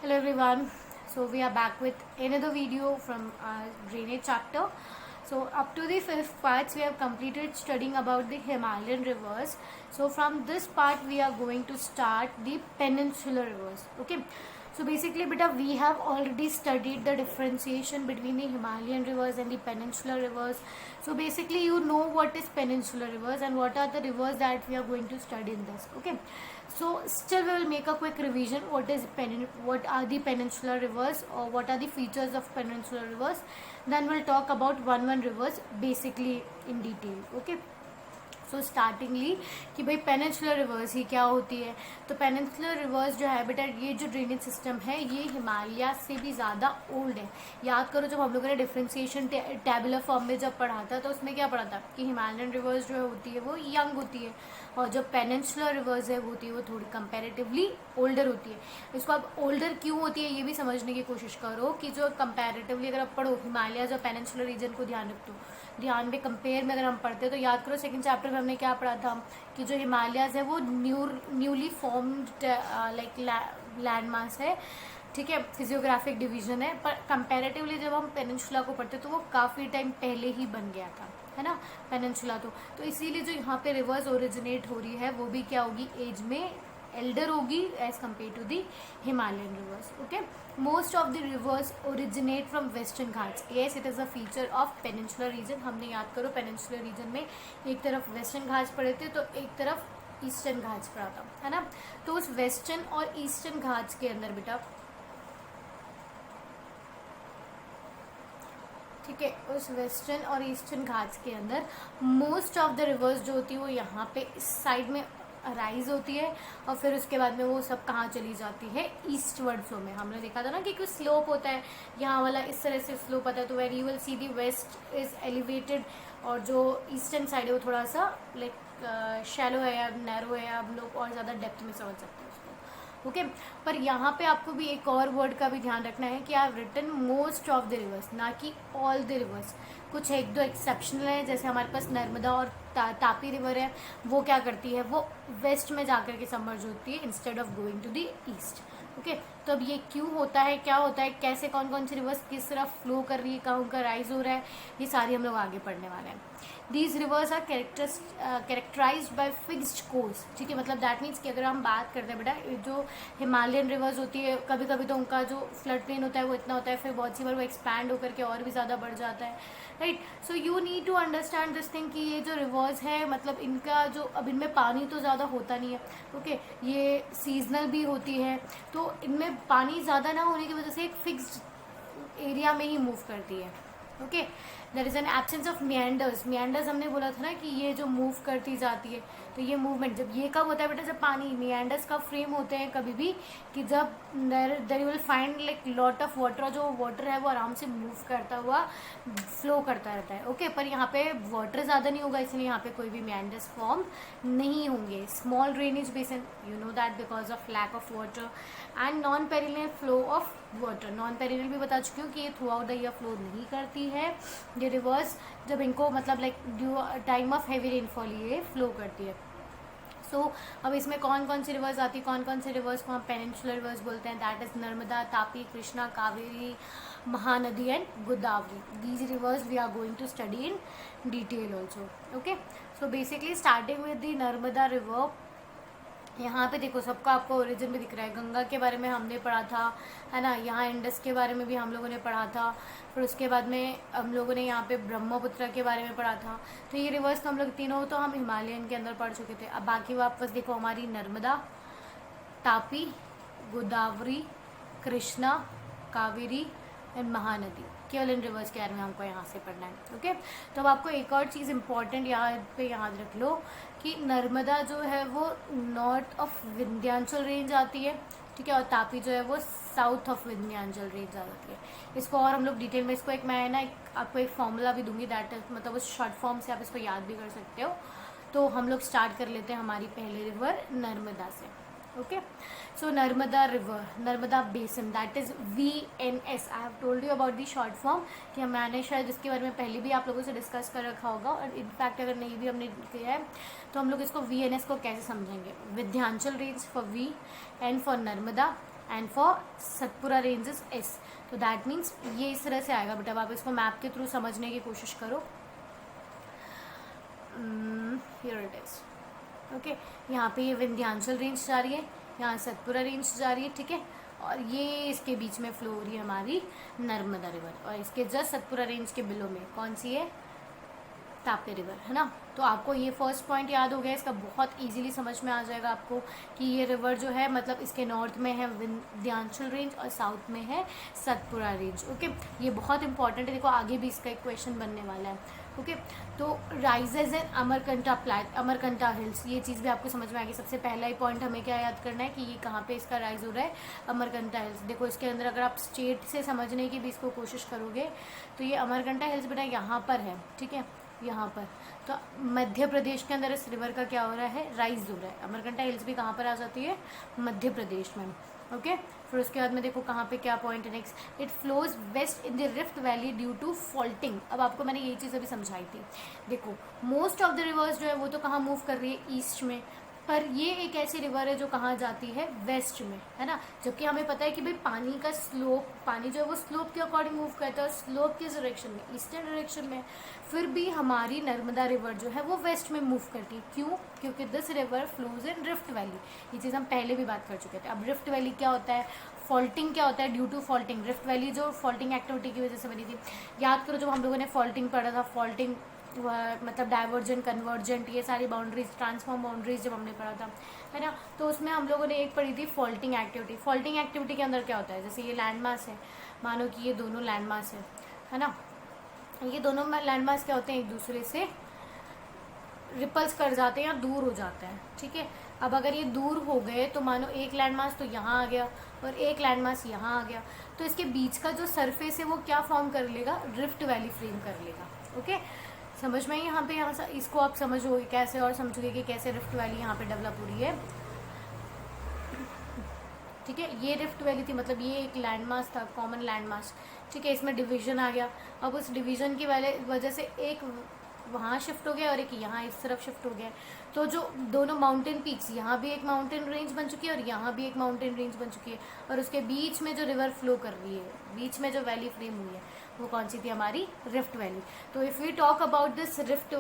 Hello everyone. So we are back with another video from our drainage chapter. So up to the fifth part we have completed studying about the Himalayan rivers. So from this part we are going to start the peninsular rivers. Okay. So basically beta we have already studied the differentiation between the Himalayan rivers and the peninsular rivers. So basically you know what is peninsular rivers and what are the rivers that we are going to study in this. Okay. So still we will make a quick revision. What are the peninsular rivers, or what are the features of peninsular rivers. Then we'll talk about one rivers basically in detail. Okay. सो स्टार्टिंगली कि भाई peninsular reverse ही क्या होती है. तो peninsular reverse जो है बेटा, ये जो ड्रेनेज सिस्टम है ये हिमालय से भी ज़्यादा ओल्ड है. याद करो जब हम लोगों ने डिफ्रेंसिएशन टेबुलर फॉर्म में जब पढ़ा था तो उसमें क्या पढ़ा था कि हिमालयन रिवर्स जो होती है वो यंग होती है और जो पेनिनसुलर रिवर्स है वो होती है वो थोड़ी कंपेरेटिवली ओल्डर होती है. इसको आप ओल्डर क्यों होती है ये भी समझने की कोशिश करो कि जो कंपेरेटिवली अगर आप पढ़ो हिमालय जो पेनिनसुलर रीजन को ध्यान में कंपेयर में अगर हम पढ़ते हैं तो याद करो सेकंड चैप्टर में हमने क्या पढ़ा था कि जो हिमालयाज है वो newly formed like land mass है. ठीक है, फिजियोग्राफिक डिवीजन है, पर कंपैरेटिवली जब हम पेनिनसुला को पढ़ते तो वो काफ़ी टाइम पहले ही बन गया था, है ना पेनिनसुला. तो इसीलिए जो यहाँ पे रिवर्स ओरिजिनेट हो रही है वो भी क्या होगी, एज में एल्डर होगी age compare to the Himalayan rivers. Okay, most of the rivers originate from western ghats. Yes, it is a feature of peninsular region. हमने याद करो पेनिनसुलर रीजन में एक तरफ वेस्टर्न घाट्स पड़े थे तो एक तरफ ईस्टर्न घाट्स पड़ा था, है ना. तो उस वेस्टर्न और ईस्टर्न घाट्स के अंदर बेटा, ठीक है, उस वेस्टर्न और ईस्टर्न घाट्स के अंदर मोस्ट ऑफ द रिवर्स जो होती है वो यहाँ पे इस साइड में राइज होती है और फिर उसके बाद में वो सब कहाँ चली जाती है, ईस्टवर्ड फ्लो में. हमने देखा था ना कि कुछ स्लोप होता है, यहाँ वाला इस तरह से स्लोप आता है तो when you will see the west is elevated और जो ईस्टर्न साइड है वो थोड़ा सा लाइक शैलो है या नैरो है, हम लोग और ज़्यादा डेप्थ में समझ सकते हैं उसको. ओके, पर यहाँ पे आपको भी एक और वर्ड का भी ध्यान रखना है कि I have written most of the rivers, ना कि ऑल द रिवर्स. कुछ एक दो एक्सेप्शनल है, जैसे हमारे पास नर्मदा और तापी रिवर है, वो क्या करती है, वो वेस्ट में जाकर के सबमर्ज होती है instead of going to the east. Okay, तो अब ये क्यों होता है, क्या होता है, कैसे कौन कौन सी रिवर्स किस तरफ फ्लो कर रही है, कहाँ उनका राइज हो रहा है, ये सारी हम लोग आगे पढ़ने वाले हैं. These rivers are characterised by fixed course. ठीक है, मतलब दैट मीन्स कि अगर हम बात करते हैं बेटा जो हिमालयन रिवर्स होती है, कभी कभी तो उनका जो फ्लड प्लेन होता है वो इतना होता है, फिर बहुत सी बार वो एक्सपैंड होकर के और भी ज़्यादा बढ़ जाता है. Right, so you need to understand this thing कि ये जो रिवर्स है मतलब इनका जो अब इनमें पानी तो ज़्यादा होता नहीं है. ओके, ये सीजनल भी होती है तो इनमें पानी ज़्यादा ना होने की वजह से एक फिक्स्ड एरिया में ही मूव करती है. Okay, there is an absence of meanders. Meanders हमने बोला था ना कि ये जो मूव करती जाती है, तो ये मूवमेंट जब ये कब होता है बेटा, जब पानी मियांडर्स का फ्रेम होते हैं कभी भी कि जब there you will find like lot of water, और जो वाटर है वो आराम से मूव करता हुआ फ्लो करता रहता है. ओके, पर यहाँ पे वाटर ज़्यादा नहीं होगा इसलिए यहाँ पे कोई भी मियांडर्स फॉर्म नहीं होंगे. Small drainage basin, you know that because of lack of water. And non perennial flow of water. Non perennial भी बता चुकी हूँ कि ये throughout the year flow नहीं करती है ये रिवर्स, जब इनको मतलब like due time of heavy rainfall ये फ्लो करती है. सो अब इसमें कौन कौन सी रिवर्स आती है, कौन कौन सी रिवर्स को हम पेनिनसुलर रिवर्स बोलते हैं, that is Narmada, Tapi, Krishna, Kaveri, Mahanadi and Godavari. These rivers we are going to study in detail also. Okay, so basically starting with the Narmada river. यहाँ पे देखो सबका आपको ओरिजिन भी दिख रहा है. गंगा के बारे में हमने पढ़ा था, है ना. यहाँ इंडस के बारे में भी हम लोगों ने पढ़ा था. फिर उसके बाद में हम लोगों ने यहाँ पे ब्रह्मपुत्र के बारे में पढ़ा था. तो ये रिवर्स तो हम लोग तीनों तो हम हिमालयन के अंदर पढ़ चुके थे. अब बाकी वापस देखो हमारी नर्मदा, तापी, गोदावरी, कृष्णा, कावेरी एंड महानदी, केवल इन रिवर्स के बारे में हमको यहाँ से पढ़ना है. ओके, तो अब आपको एक और चीज़ इंपॉर्टेंट यहाँ पे याद रख लो कि नर्मदा जो है वो नॉर्थ ऑफ विंध्यांचल रेंज आती है. ठीक है, और तापी जो है वो साउथ ऑफ विंध्यांचल रेंज आ जाती है. इसको और हम लोग डिटेल में इसको एक मैं ना आपको एक फॉर्मूला भी दूंगी, दैट इज मतलब उस शॉर्ट फॉर्म से आप इसको याद भी कर सकते हो. तो हम लोग स्टार्ट कर लेते हैं हमारी पहली रिवर नर्मदा से. Okay, so Narmada river, Narmada basin, that is VNS. I have told you about the short form कि मैंने शायद इसके बारे में पहले भी आप लोगों से डिस्कस कर रखा होगा, और इनफैक्ट अगर नहीं भी हमने किया है तो हम लोग इसको VNS को कैसे समझेंगे. Vindhyachal range for V, and for Narmada, and for Satpura range is S. तो दैट मीन्स ये इस तरह से आएगा बेटा। अब आप इसको मैप के थ्रू समझने की कोशिश करो। Here it is. ओके, यहाँ पे ये विंध्याचल रेंज जा रही है, यहाँ सतपुरा रेंज जा रही है, ठीक है। और ये इसके बीच में फ्लो हो रही है हमारी नर्मदा रिवर, और इसके जस्ट सतपुरा रेंज के बिलो में कौन सी है, ताप्ती रिवर, है ना। तो आपको ये फर्स्ट पॉइंट याद हो गया, इसका बहुत इजीली समझ में आ जाएगा आपको कि ये रिवर जो है मतलब इसके नॉर्थ में है विंध्याचल रेंज और साउथ में है सतपुरा रेंज। ओके, ये बहुत इंपॉर्टेंट है, देखो आगे भी इसका एक क्वेश्चन बनने वाला है। ओके, तो राइजेज इन अमरकंटा हिल्स, ये चीज़ भी आपको समझ में आएगी। सबसे पहला ही पॉइंट हमें क्या याद करना है कि ये कहाँ पे इसका राइज हो रहा है, अमरकंटा हिल्स। देखो इसके अंदर अगर आप स्टेट से समझने की भी इसको कोशिश करोगे तो ये अमरकंटा हिल्स बेटा यहाँ पर है, ठीक है, यहाँ पर। तो मध्य प्रदेश के अंदर इस रिवर का क्या हो रहा है, राइज हो रहा है। अमरकंटा हिल्स भी कहाँ पर आ जाती है, मध्य प्रदेश में। ओके, फिर उसके बाद में देखो कहाँ पे क्या पॉइंट है next, it flows west in the rift valley due to faulting. अब आपको मैंने यही चीज़ अभी समझाई थी। देखो मोस्ट ऑफ द रिवर्स जो है वो तो कहाँ मूव कर रही है, ईस्ट में, पर ये एक ऐसी रिवर है जो कहाँ जाती है, वेस्ट में, है ना। जबकि हमें पता है कि भाई पानी का स्लोप, पानी जो है वो स्लोप के अकॉर्डिंग मूव करता है, और स्लोप किस डायरेक्शन में, ईस्टर्न डायरेक्शन में। फिर भी हमारी नर्मदा रिवर जो है वो वेस्ट में मूव करती है। क्यों? क्योंकि this river flows in rift valley. ये चीज़ हम पहले भी बात कर चुके थे। अब रिफ्ट वैली क्या होता है, फॉल्टिंग क्या होता है, due to faulting. Rift valley जो फॉल्टिंग एक्टिविटी की वजह से बनी थी, याद करो जब हम लोगों ने फॉल्टिंग पढ़ा था, फॉल्टिंग मतलब डाइवर्जेंट, कन्वर्जेंट, ये सारी बाउंड्रीज, ट्रांसफॉर्म बाउंड्रीज जब हमने पढ़ा था, है ना। तो उसमें हम लोगों ने एक पढ़ी थी फॉल्टिंग एक्टिविटी। फॉल्टिंग एक्टिविटी के अंदर क्या होता है, जैसे ये लैंड मास है, मानो कि ये दोनों लैंड मास है ना। ये दोनों लैंड मास क्या होते हैं, एक दूसरे से रिपल्स कर जाते हैं या दूर हो जाते हैं, ठीक है। अब अगर ये दूर हो गए तो मानो एक लैंड मास तो यहाँ आ गया और एक लैंड मास यहाँ आ गया, तो इसके बीच का जो सरफेस है वो क्या फॉर्म कर लेगा, रिफ्ट वैली फ्रेम कर लेगा। ओके, समझ में यहाँ पे, यहाँ इसको आप समझोगे कैसे, और समझोगे कि कैसे रिफ्ट वैली यहाँ पे डेवलप हो रही है, ठीक है। ये रिफ्ट वैली थी, मतलब ये एक लैंड मास था, कॉमन लैंड मास, ठीक है। इसमें डिवीजन आ गया। अब उस डिवीजन की वजह से एक वहाँ शिफ्ट हो गया और एक यहाँ इस तरफ शिफ्ट हो गया। तो जो दोनों माउंटेन पीक्स, यहाँ भी एक माउंटेन रेंज बन चुकी है और यहाँ भी एक माउंटेन रेंज बन चुकी है, और उसके बीच में जो रिवर फ्लो कर रही है, बीच में जो वैली फ्रेम हुई है, वो कौन सी थी, हमारी रिफ्ट वैली। तो if we talk about this rift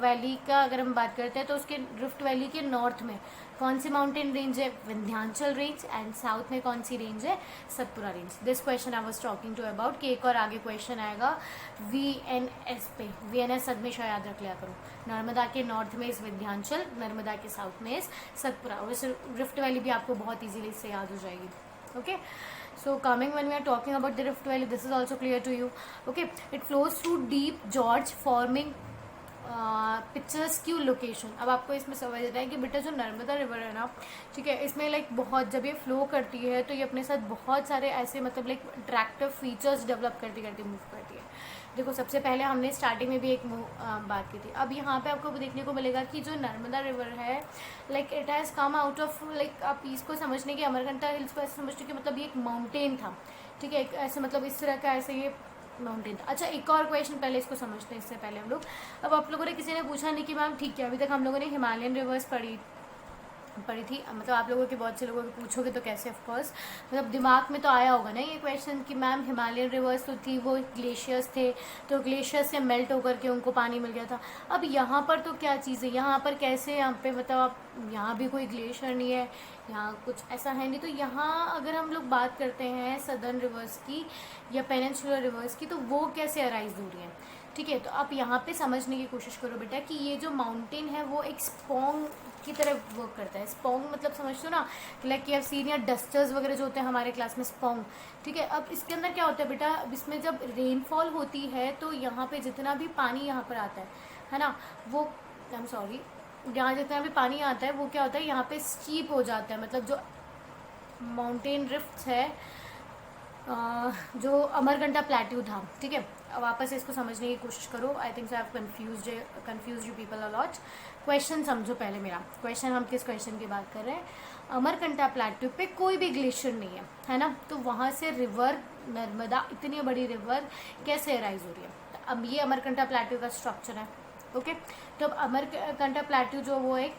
valley का अगर हम बात करते हैं तो उसके रिफ्ट वैली के नॉर्थ में कौन सी माउंटेन रेंज है, विंध्याचल रेंज, एंड साउथ में कौन सी रेंज है, Satpura range. This question I was talking to about कि एक और आगे क्वेश्चन आएगा VNS पे, VNS हमेशा याद रख लिया करो। नर्मदा के नॉर्थ में इस विंध्याचल, नर्मदा के साउथ में इस सतपुरा। वैसे रिफ्ट वैली भी आपको बहुत ईजिली इससे याद हो जाएगी। Okay, so coming when we are talking about the rift valley, this is also clear to you. Okay, it flows through deep gorge forming picturesque location. अब आपको इसमें समझ आता है कि बेटा जो नर्मदा रिवर है ना, ठीक है, इसमें लाइक बहुत, जब ये फ्लो करती है तो ये अपने साथ बहुत सारे ऐसे मतलब लाइक अट्रैक्टिव फीचर्स डेवलप करती करती मूव करती है। देखो सबसे पहले हमने स्टार्टिंग में भी एक बात की थी। अब यहाँ पे आपको देखने को मिलेगा कि जो नर्मदा रिवर है, like it has come out of, like आप इसको समझने की अमरकंटक हिल्स को ऐसे समझते कि मतलब ये एक माउंटेन था, ठीक है, ऐसे मतलब इस तरह का ऐसे ये माउंटेन था। अच्छा, एक और क्वेश्चन पहले इसको समझते हैं, इससे पहले हम लोग, अब आप लोगों ने किसी ने पूछा नहीं कि मैम ठीक है, अभी तक हम लोगों ने हिमालयन रिवर्स पढ़ी थी, मतलब आप लोगों के बहुत से लोगों को पूछोगे तो कैसे, ऑफ कोर्स मतलब दिमाग में तो आया होगा ना ये क्वेश्चन कि मैम हिमालयन रिवर्स तो थी, वो ग्लेशियर्स थे, तो ग्लेशियर्स से मेल्ट होकर के उनको पानी मिल गया था। अब यहाँ पर तो क्या चीज़ है, यहाँ पर कैसे, यहाँ पे मतलब आप, यहाँ भी कोई ग्लेशियर नहीं है, यहाँ कुछ ऐसा है नहीं। तो यहाँ अगर हम लोग बात करते हैं सदर्न रिवर्स की या पेनिनसुलर रिवर्स की, तो वो कैसे अराइज हो रही है, ठीक है। तो आप यहाँ पे समझने की कोशिश करो बेटा कि ये जो माउंटेन है वो एक स्पॉन्ग की तरह वर्क करता है। स्पॉन्ग मतलब समझते हो ना, लाइक यू हैव सीन या डस्टर्स वगैरह जो होते हैं हमारे क्लास में, स्पॉन्ग, ठीक है। अब इसके अंदर क्या होता है बेटा, अब इसमें जब रेनफॉल होती है तो यहाँ पे जितना भी पानी यहाँ पर आता है ना, वो आई एम सॉरी, यहाँ जितना भी पानी आता है वो क्या होता है, यहाँ पे स्टीप हो जाता है। मतलब जो माउंटेन रिफ्ट है, जो अमरकंटक प्लेट्यू था, ठीक है। अब वापस इसको समझने की कोशिश करो। I think so I have confuse you people a lot. Question समझो पहले मेरा क्वेश्चन, हम किस क्वेश्चन की बात कर रहे हैं। अमरकंटक प्लेट्यू पे कोई भी ग्लेशियर नहीं है ना, तो वहाँ से रिवर नर्मदा, इतनी बड़ी रिवर कैसे अराइज हो रही है। तो अब ये अमरकंटक प्लेट्यू का स्ट्रक्चर है, ओके। तो अब अमरकंटक प्लेट्यू जो वो एक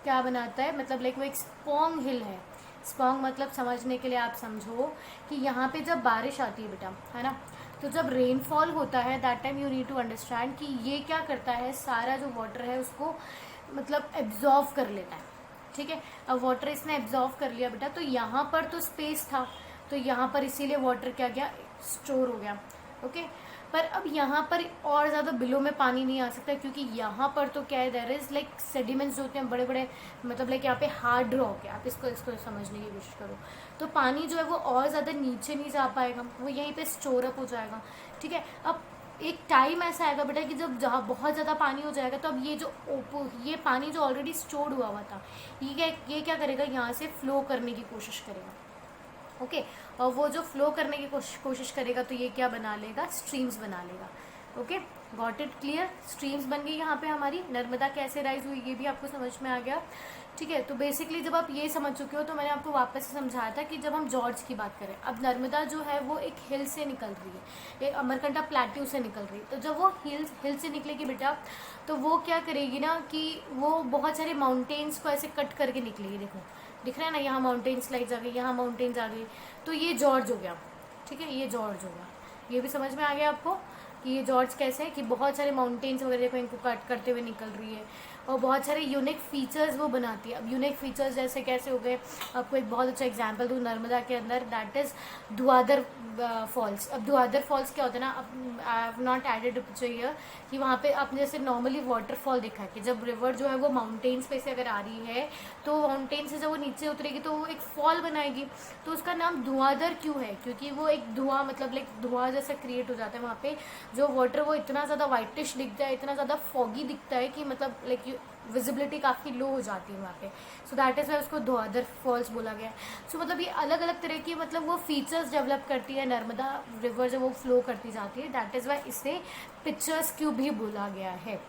क्या बनाता है, मतलब लाइक वो एक स्पॉन्ग हिल है। स्पॉन्ग मतलब समझने के लिए आप समझो कि यहाँ पे जब बारिश आती है बेटा, है ना, तो जब रेनफॉल होता है that time you need to understand कि ये क्या करता है, सारा जो वाटर है उसको मतलब एब्जॉर्व कर लेता है, ठीक है। अब वाटर इसने एब्जॉर्व कर लिया बेटा, तो यहाँ पर तो स्पेस था, तो यहाँ पर इसीलिए वाटर क्या गया, स्टोर हो गया, ओके। पर अब यहाँ पर और ज़्यादा बिलो में पानी नहीं आ सकता, क्योंकि यहाँ पर तो क्या है, देयर इज़ लाइक सेडिमेंट्स जो होते हैं बड़े बड़े, मतलब लाइक यहाँ पे हार्ड रॉक है, आप इसको समझने की कोशिश करो। तो पानी जो है वो और ज़्यादा नीचे नहीं जा पाएगा, वो यहीं पे स्टोर अप हो जाएगा, ठीक है। अब एक टाइम ऐसा आएगा बेटा कि जब जहाँ बहुत ज़्यादा पानी हो जाएगा, तो अब ये पानी जो ऑलरेडी स्टोर्ड हुआ था, ये क्या करेगा, यहाँ से फ्लो करने की कोशिश करेगा, ओके। और वो जो फ्लो करने की कोशिश करेगा, तो ये क्या बना लेगा, स्ट्रीम्स बना लेगा, okay. Got it clear, streams बन गई यहाँ पे हमारी। नर्मदा कैसे राइज हुई ये भी आपको समझ में आ गया, ठीक है। तो बेसिकली जब आप ये समझ चुके हो, तो मैंने आपको वापस से समझाया था कि जब हम जॉर्ज की बात करें, अब नर्मदा जो है वो एक हिल से निकल रही है, एक अमरकंटक प्लेट्यू से निकल रही है। तो जब वो हिल से निकलेगी बेटा, तो वो क्या करेगी ना कि वो बहुत सारे माउंटेन्स को ऐसे कट करके निकलेगी, देखो दिख रहा है ना, यहाँ माउंटेन्स लाइज आ गई, यहाँ माउंटेन्स आ गई, तो ये जॉर्ज हो गया, ठीक है, ये जॉर्ज हो गया। ये भी समझ में आ गया आपको कि ये जॉर्ज कैसे है, कि बहुत सारे माउंटेन्स वगैरह देखो इनको कट करते हुए निकल रही है, और बहुत सारे यूनिक फीचर्स वो बनाती है। अब यूनिक फीचर्स जैसे कैसे हो गए, आपको एक बहुत अच्छा एग्जांपल दूँ नर्मदा के अंदर, दैट इज़ धुआधर फॉल्स। अब धुआधर फॉल्स क्या होता है ना, अब I have not added picture here, कि वहाँ पे आपने जैसे नॉर्मली वाटरफॉल देखा है कि जब रिवर जो है वो माउंटेन्स पे से अगर आ रही है, तो माउंटेन से जब वो नीचे उतरेगी तो वो एक फॉल बनाएगी। तो उसका नाम धुआंधर क्यों है, क्योंकि वो एक धुआं, मतलब लाइक धुआं जैसा क्रिएट हो जाता है वहाँ पे, जो वाटर वो इतना ज़्यादा वाइटिश दिखता है, इतना ज़्यादा फॉगी दिखता है कि मतलब लाइक विजिबिलिटी काफ़ी लो हो जाती है वहाँ पे। सो दैट इज़ वाई उसको धुआंधर फॉल्स बोला गया है। सो मतलब ये अलग अलग तरह की मतलब वो फीचर्स डेवलप करती है नर्मदा रिवर जब वो फ्लो करती जाती है, दैट इज़ वाई इसे पिक्चर्स क्यों भी बोला गया है।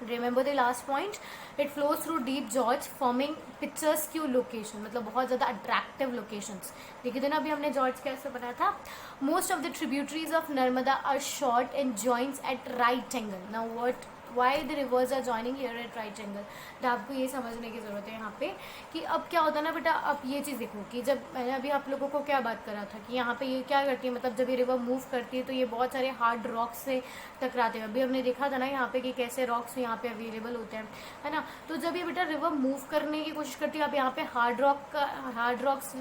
Remember the last point, it flows through deep George forming pictures Q location, मतलब बहुत ज़्यादा अट्रैक्टिव लोकेशंस। देखिए थे ना अभी हमने जॉर्ज कैसे बना था। Most of the tributaries of Narmada are short and joints at right angle. Now what why the rivers are joining here at right angle, तो आपको ये समझने की ज़रूरत है यहाँ पे कि अब क्या होता है ना बेटा, अब ये चीज़ देखो कि जब मैंने अभी आप लोगों को क्या बात करा था कि यहाँ पे ये क्या करती है, मतलब जब ये रिवर मूव करती है तो ये बहुत सारे हार्ड रॉक्स से टकराते हैं। अभी हमने देखा था ना यहाँ पे कि कैसे रॉक्स यहाँ पे अवेलेबल होते हैं, है ना। तो जब ये बेटा रिवर मूव करने की कोशिश करती है, अब यहाँ पे हार्ड रॉक्स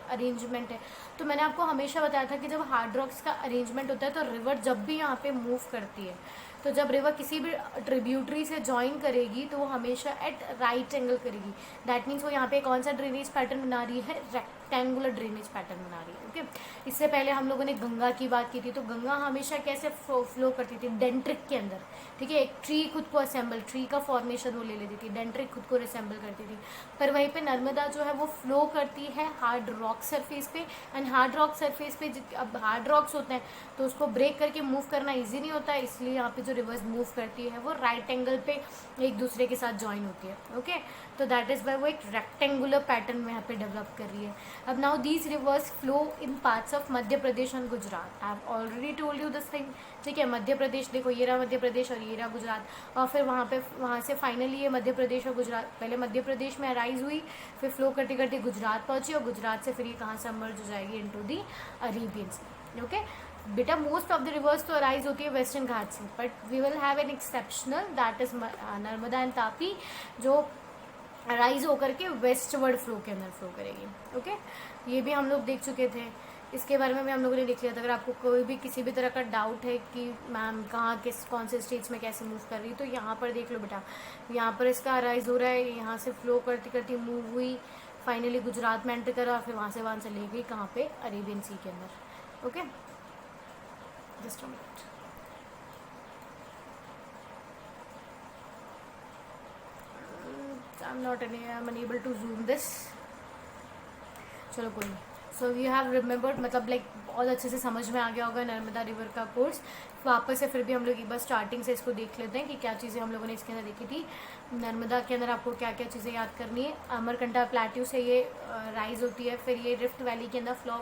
अरेंजमेंट है। तो मैंने आपको हमेशा बताया था कि जब हार्ड रॉक्स का अरेंजमेंट होता है, तो रिवर जब भी यहाँ पे मूव करती है, तो जब रिवर किसी भी ट्रिब्यूटरी से ज्वाइन करेगी, तो वो हमेशा एट राइट एंगल करेगी। दैट मीन्स वो यहाँ पे कौन सा ड्रेनेज पैटर्न बना रही है, रेक्टेंगुलर ड्रेनेज पैटर्न बना रही है, ओके। इससे पहले हम लोगों ने गंगा की बात की थी, तो गंगा हमेशा कैसे फ्लो करती थी, डेंट्रिक के अंदर, ठीक है। एक ट्री खुद को असेंबल, ट्री का फॉर्मेशन वो ले लेती थी, डेंट्रिक खुद को रिसेंबल करती थी। पर वहीं पे नर्मदा जो है वो फ्लो करती है हार्ड रॉक सरफेस पे, एंड हार्ड रॉक सरफेस पे अब हार्ड रॉक्स होते हैं तो उसको ब्रेक करके मूव करना ईजी नहीं होता है, इसलिए यहाँ पे जो रिवर्स मूव करती है वो राइट एंगल पे एक दूसरे के साथ ज्वाइन होती है, ओके। तो दैट इज़ वाई वो एक रेक्टेंगुलर पैटर्न में यहाँ पे डेवलप कर रही है। अब now these rivers flow in parts of Madhya Pradesh and Gujarat. I have already told you this thing, ठीक है। मध्य प्रदेश देखो, ये रहा मध्य प्रदेश और ये रहा गुजरात, और फिर वहाँ से फाइनली ये मध्य प्रदेश और गुजरात, पहले मध्य प्रदेश में अराइज हुई, फिर फ्लो करते करते गुजरात पहुँची, और गुजरात से फिर ये कहाँ से मर्ज हो जाएगी, into the Arabian sea, okay. बेटा मोस्ट ऑफ द रिवर्स तो अराइज होती है वेस्टर्न घाट से, but we will have an exceptional, that is Narmada and Tapi, जो अराइज होकर के वेस्टवर्ड फ्लो के अंदर फ्लो करेगी, ओके। ये भी हम लोग देख चुके थे, इसके बारे में भी हम लोगों ने देख लिया था। अगर आपको कोई भी किसी भी तरह का डाउट है कि मैम कहाँ कौन से स्टेट्स में कैसे मूव कर रही, तो यहाँ पर देख लो बेटा, यहाँ पर इसका अराइज हो रहा है, यहाँ से फ्लो करती करती मूव हुई, फाइनली गुजरात में एंटर करा, फिर वहाँ से ले गई कहाँ पे, अरेबियन सी के अंदर, okay. Just a minute, I am unable to zoom this, चलो कोई नहीं। सो यू हैव रिमेंबर्ड, मतलब लाइक बहुत अच्छे से समझ में आ गया होगा नर्मदा रिवर का कोर्स। वापस से फिर भी हम लोग एक बार स्टार्टिंग से इसको देख लेते हैं कि क्या चीज़ें हम लोगों ने इसके अंदर देखी थी। नर्मदा के अंदर आपको क्या क्या चीज़ें याद करनी है। अमरकंटक प्लेट्यू से ये राइज होती है, फिर ये रिफ्ट वैली के अंदर फ्लो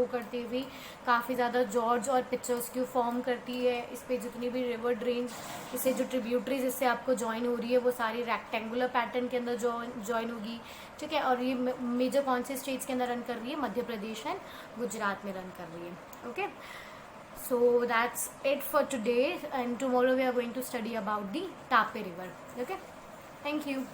करती हुई काफ़ी ज़्यादा जॉर्ज और पिक्चर्स क्यू फॉर्म करती है। इस पर जितनी भी रिवर ड्रेन्स, इससे जो ट्रिब्यूटरीज इससे आपको ज्वाइन हो रही है, वो सारी रेक्टेंगुलर पैटर्न के अंदर ज्वाइन होगी। ठीक है। और ये मेजर कौन से स्टेट्स के अंदर रन कर रही है? मध्य प्रदेश एंड गुजरात में रन कर रही है। Okay, so that's it for today, and tomorrow we are going to study about the Tape river. Okay, thank you.